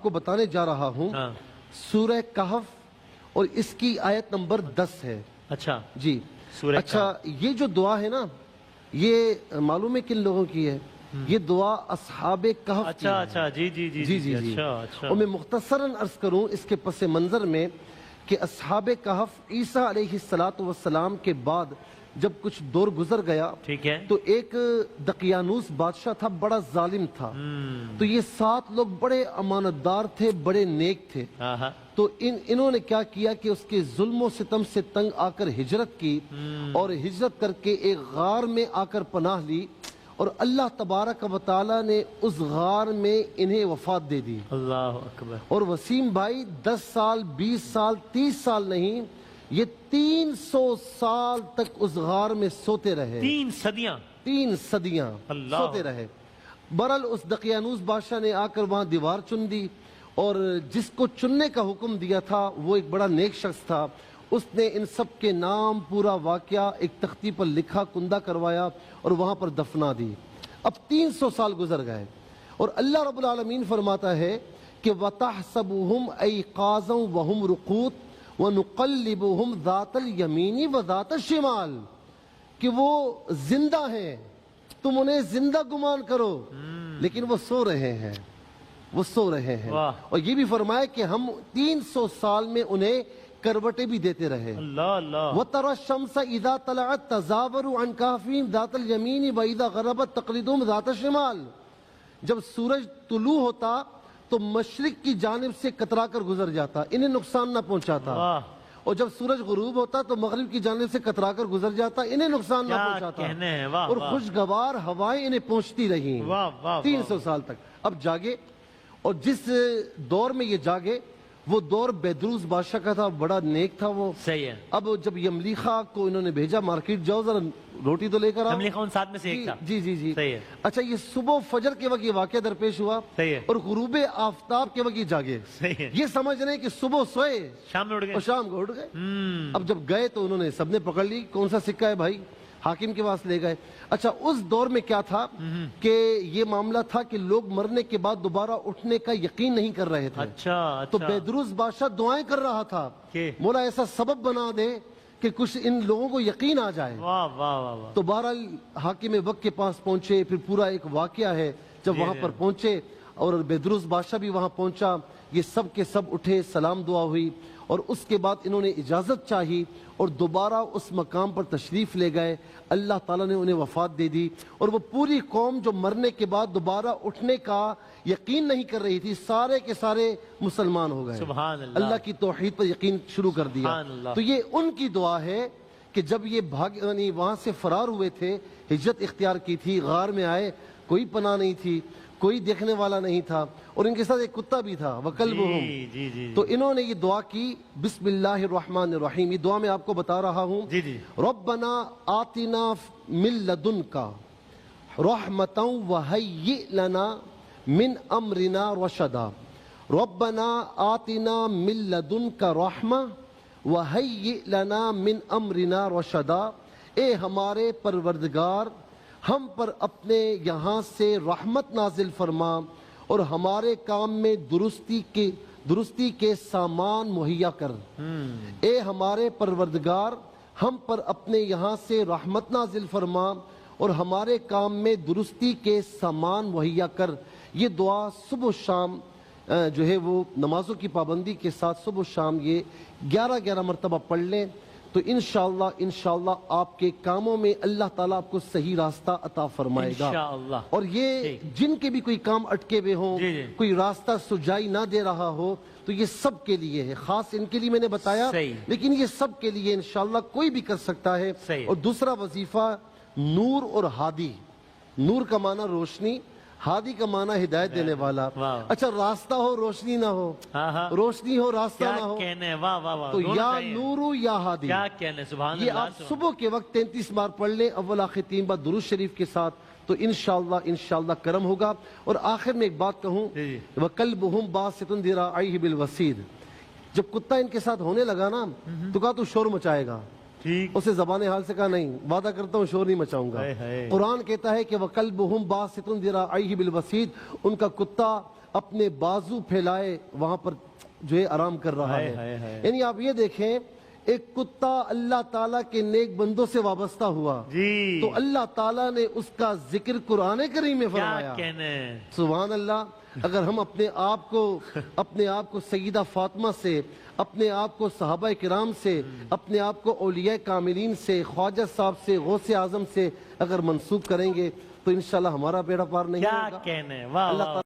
کو بتانے جا رہا ہوں سورہ کہف اور اس کی آیت نمبر 10 ہے. اچھا جی اچھا یہ جو دعا ہے نا یہ معلوم ہے کن لوگوں کی ہے؟ یہ دعا اصحاب کہف کی ہے. اچھا جی جی جی جی جی جی. اور میں مختصراً عرض کروں اس کے پس منظر میں کہ اصحاب کہف عیسیٰ علیہ السلام کے بعد جب کچھ دور گزر گیا ٹھیک ہے تو ایک دقیانوس بادشاہ تھا, بڑا ظالم تھا. تو یہ 7 لوگ بڑے امانتدار تھے, بڑے نیک تھے. تو انہوں نے کیا کیا کہ اس کے ظلم و ستم سے تنگ آ کر ہجرت کی اور ہجرت کر کے ایک غار میں آ کر پناہ لی اور اللہ تبارک و تعالی نے اس غار میں انہیں وفات دے دی. اللہ اکبر. اور وسیم بھائی 10 سال 20 سال 30 سال نہیں, یہ 300 سال تک اس غار میں سوتے رہے. 3 صدیاں سوتے رہے. برحال اس دقیانوس بادشاہ نے آ کر وہاں دیوار چن دی اور جس کو چننے کا حکم دیا تھا وہ ایک بڑا نیک شخص تھا. اس نے ان سب کے نام پورا واقعہ ایک تختی پر لکھا, کندہ کروایا اور وہاں پر دفنا دی. اب 300 سال گزر گئے اور اللہ رب العالمین فرماتا ہے کہ وَتَحْسَبُهُمْ أَيْقَاظًا وَهُمْ رُقُودٌ وَنُقَلِّبُهُمْ ذَاتَ الْيَمِينِ وَذَاتَ الشِّمَالِ, کہ وہ زندہ ہیں, تم انہیں زندہ گمان کرو لیکن وہ سو رہے ہیں, وہ سو رہے ہیں. اور یہ بھی فرمایا کہ ہم 300 سال میں انہیں کروٹیں بھی دیتے رہے. وَتَرَى الشَّمْسَ إِذَا طَلَعَتْ تَزَاوَرُ عَنْ كَهْفِهِمْ ذَاتَ الْيَمِينِ وَإِذَا غَرَبَتْ تَقْرِضُهُمْ ذَاتَ الشِّمَالِ, جب سورج طلوع ہوتا تو مشرق کی جانب سے کترا کر گزر جاتا, انہیں نقصان نہ پہنچاتا. اور جب سورج غروب ہوتا تو مغرب کی جانب سے کترا کر گزر جاتا, انہیں نقصان نہ پہنچاتا. اور خوشگوار ہوائیں انہیں پہنچتی رہی 300 سال تک. اب جاگے, اور جس دور میں یہ جاگے وہ دور بیدروس بادشاہ کا تھا, بڑا نیک تھا وہ. صحیح ہے. اب جب یملیخا کو انہوں نے بھیجا مارکیٹ جاؤ ذرا روٹی تو لے کر آؤ. یملیخا ان 7 میں سے ایک تھا. جی جی جی. صحیح ہے. اچھا یہ صبح فجر کے وقت یہ واقعہ درپیش ہوا. صحیح ہے. اور غروب آفتاب کے وقت یہ جاگے. صحیح ہے. یہ سمجھ رہے ہیں کہ صبح سوئے شام میں اٹھ گئے اور شام کو اٹھ گئے. اب جب گئے تو انہوں نے سب نے پکڑ لی, کون سا سکہ ہے بھائی, حاکم کے پاس لے گئے. اچھا اس دور میں کیا تھا کہ یہ معاملہ تھا کہ لوگ مرنے کے بعد دوبارہ اٹھنے کا یقین نہیں کر رہے تھے. تو بیدروس بادشاہ دعائیں کر رہا تھا, مولا ایسا سبب بنا دے کہ کچھ ان لوگوں کو یقین آ جائے. تو بہرحال حاکم وقت کے پاس پہنچے, پھر پورا ایک واقعہ ہے جب وہاں پر پہنچے اور بیدروس بادشاہ بھی وہاں پہنچا. یہ سب کے سب اٹھے, سلام دعا ہوئی اور اس کے بعد انہوں نے اجازت چاہی اور دوبارہ اس مقام پر تشریف لے گئے. اللہ تعالیٰ نے انہیں وفات دے دی اور وہ پوری قوم جو مرنے کے بعد دوبارہ اٹھنے کا یقین نہیں کر رہی تھی, سارے کے سارے مسلمان ہو گئے. سبحان اللہ. اللہ کی توحید پر یقین شروع کر دیا. تو یہ ان کی دعا ہے کہ جب یہ یعنی وہاں سے فرار ہوئے تھے, ہجرت اختیار کی تھی, غار میں آئے, کوئی پناہ نہیں تھی, کوئی دیکھنے والا نہیں تھا اور ان کے ساتھ ایک کتا بھی تھا وَكَلْبُهُمْ. تو انہوں نے یہ دعا کی, بسم اللہ الرحمن الرحیم. یہ دعا میں آپ کو بتا رہا ہوں. ربنا آتنا من لدنک رحمتا وہیئ لنا من امرنا رشدا. ربنا آتنا من لدنک رحمہ وہیئ لنا من امرنا رشدا. اے ہمارے پروردگار, ہم پر اپنے یہاں سے رحمت نازل فرما اور ہمارے کام میں درستی کے سامان مہیا کر. اے ہمارے پروردگار, ہم پر اپنے یہاں سے رحمت نازل فرما اور ہمارے کام میں درستی کے سامان مہیا کر. یہ دعا صبح و شام جو ہے وہ نمازوں کی پابندی کے ساتھ صبح و شام یہ 11 مرتبہ پڑھ لیں تو انشاءاللہ آپ کے کاموں میں اللہ تعالیٰ آپ کو صحیح راستہ عطا فرمائے گا. اور یہ جن کے بھی کوئی کام اٹکے ہوئے ہوں, کوئی راستہ سجائی نہ دے رہا ہو, تو یہ سب کے لیے ہے, خاص ان کے لیے میں نے بتایا, لیکن یہ سب کے لیے انشاءاللہ کوئی بھی کر سکتا ہے. اور دوسرا وظیفہ نور اور ہادی. نور کا معنی روشنی, ہادی کا معنی ہدایت دینے والا. اچھا راستہ ہو روشنی نہ ہو, روشنی ہو راستہ نہ ہو, تو یا نور یا ہادی. یہ آپ صبح کے وقت 33 بار پڑھ لیں, اول آخر 3 بار درود شریف کے ساتھ, تو انشاءاللہ کرم ہوگا. اور آخر میں ایک بات کہوں, وَقَلْبُهُمْ بَاسِطٌ ذِرَاعَيْهِ بِالْوَسِيدِ. جب کتا ان کے ساتھ ہونے لگا نا تو کہا تو شور مچائے گا. اسے زبان حال سے کہا نہیں, وعدہ کرتا ہوں شور نہیں مچاؤں گا. قرآن کہتا ہے کہ وَقَلْبُهُمْ بَاسِطٌ ذِرَاعَيْهِ بِالْوَسِيدِ. ان کا کتا اپنے بازو پھیلائے وہاں پر جو ہے آرام کر رہا ہے. یعنی آپ یہ دیکھیں ایک کتا اللہ تعالیٰ کے نیک بندوں سے وابستہ ہوا جی تو اللہ تعالیٰ نے اس کا ذکر قرآن کریم میں کیا فرمایا. کہنے. سبحان اللہ. اگر ہم اپنے آپ کو سیدہ فاطمہ سے، اپنے آپ کو صحابہ کرام سے، اپنے آپ کو اولیاء کاملین سے، خواجہ صاحب سے، غوث اعظم سے اگر منسوب کریں گے تو انشاءاللہ ہمارا بیڑا پار نہیں کیا ہوگا. کہنے. واہ اللہ واہ.